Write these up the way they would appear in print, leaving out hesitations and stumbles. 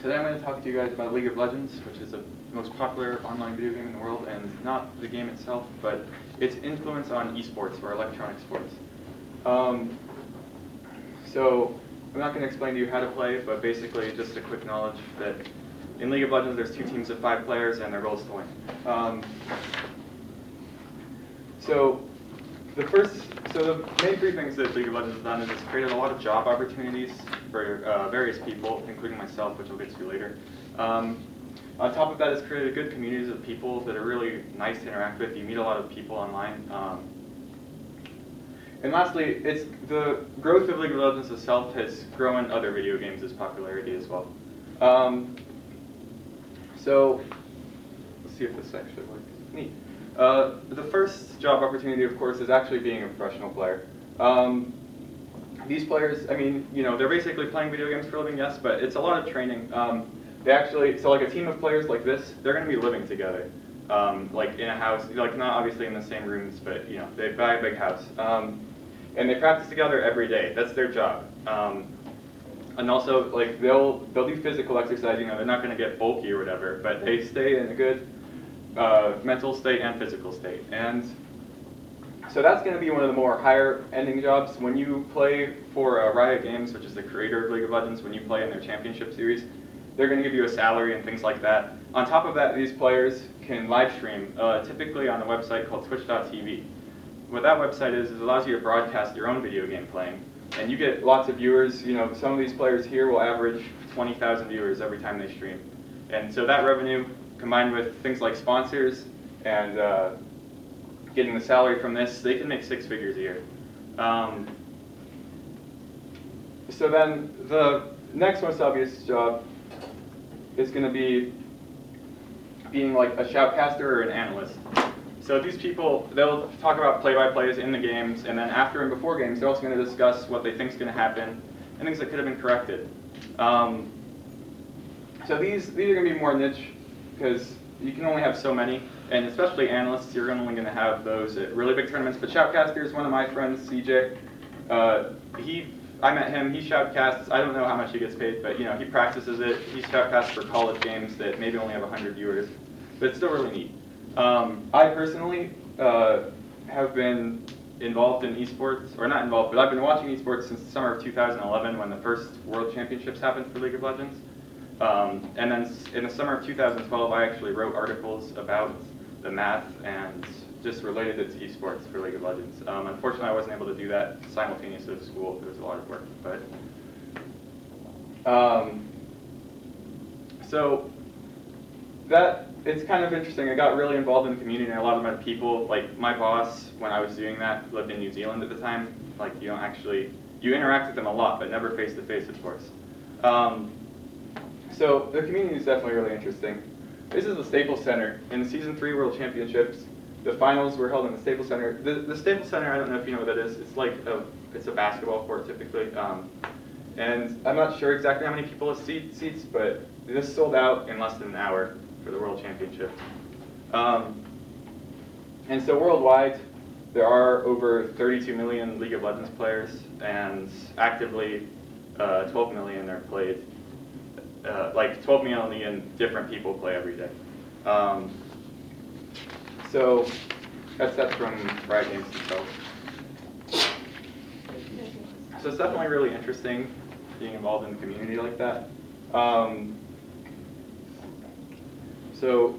Today I'm going to talk to you guys about League of Legends, which is the most popular online video game in the world, and not the game itself, but its influence on esports, or electronic sports. So I'm not going to explain to you how to play, but basically just a quick knowledge that in League of Legends there's 2 teams of 5 players, and their goal is to win. So the main 3 things that League of Legends has done is it's created a lot of job opportunities for various people, including myself, which I'll get to later. On top of that, it's created good communities of people that are really nice to interact with. You meet a lot of people online. And lastly, it's the growth of League of Legends itself has grown other video games' popularity as well. So let's see if this actually works. Neat. The first job opportunity, of course, is actually being a professional player. These players, I mean, they're basically playing video games for a living, yes, but it's a lot of training. So like a team of players like this, they're going to be living together, like in a house, like not obviously in the same rooms, but they buy a big house, and they practice together every day. That's their job. And also, like they'll do physical exercise. They're not going to get bulky or whatever, but they stay in a good mental state and physical state. And so that's going to be one of the more higher ending jobs. When you play for Riot Games, which is the creator of League of Legends, when you play in their championship series, they're going to give you a salary and things like that. On top of that, these players can live stream, typically on a website called twitch.tv. What that website is it allows you to broadcast your own video game playing. And you get lots of viewers. Some of these players here will average 20,000 viewers every time they stream. And so that revenue, combined with things like sponsors and getting the salary from this, they can make 6 figures a year. So then the next most obvious job is going to be being like a shoutcaster or an analyst. So these people, they'll talk about play-by-plays in the games, and then after and before games, they're also going to discuss what they think is going to happen and things that could have been corrected. So these are going to be more niche because you can only have so many, and especially analysts, you're only going to have those at really big tournaments. But shoutcaster is one of my friends, CJ. I met him. He shoutcasts. I don't know how much he gets paid, but he practices it. He shoutcasts for college games that maybe only have 100 viewers, but it's still really neat. I personally have been involved in esports, or not involved, but I've been watching esports since the summer of 2011 when the first World Championships happened for League of Legends. And then in the summer of 2012, I actually wrote articles about the math and just related it to esports for League of Legends. Unfortunately, I wasn't able to do that simultaneously with school. It was a lot of work, but so that it's kind of interesting. I got really involved in the community, and a lot of my people, like my boss, when I was doing that, lived in New Zealand at the time. Like you interact with them a lot, but never face to face, of course. So the community is definitely really interesting. This is the Staples Center. In the Season 3 World Championships, the finals were held in the Staples Center. The Staples Center, I don't know if you know what that is. It's like it's a basketball court typically. And I'm not sure exactly how many people have seats, but this sold out in less than an hour for the World Championship. And so worldwide, there are over 32 million League of Legends players, and actively 12 million are played. Like 12 million different people play every day. So that's from Riot Games themselves. So it's definitely really interesting being involved in the community like that. So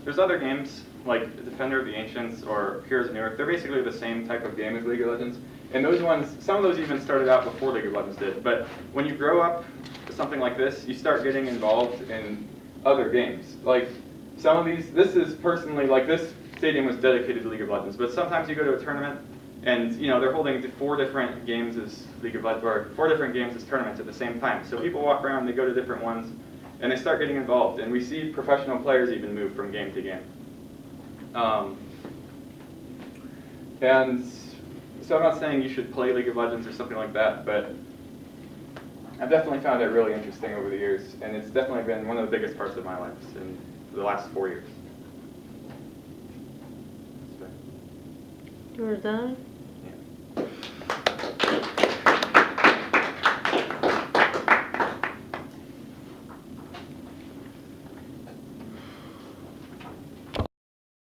there's other games like Defender of the Ancients or Heroes of Newerth. They're basically the same type of game as League of Legends. And those ones, some of those even started out before League of Legends did. But when you grow up with something like this, you start getting involved in other games. Like some of these, this is personally, like this stadium was dedicated to League of Legends. But sometimes you go to a tournament and they're holding 4 different games as League of Legends, or 4 different games as tournaments at the same time. So people walk around, they go to different ones, and they start getting involved. And we see professional players even move from game to game. And so I'm not saying you should play League of Legends or something like that, but I've definitely found it really interesting over the years, and it's definitely been one of the biggest parts of my life in the last 4 years. You were done?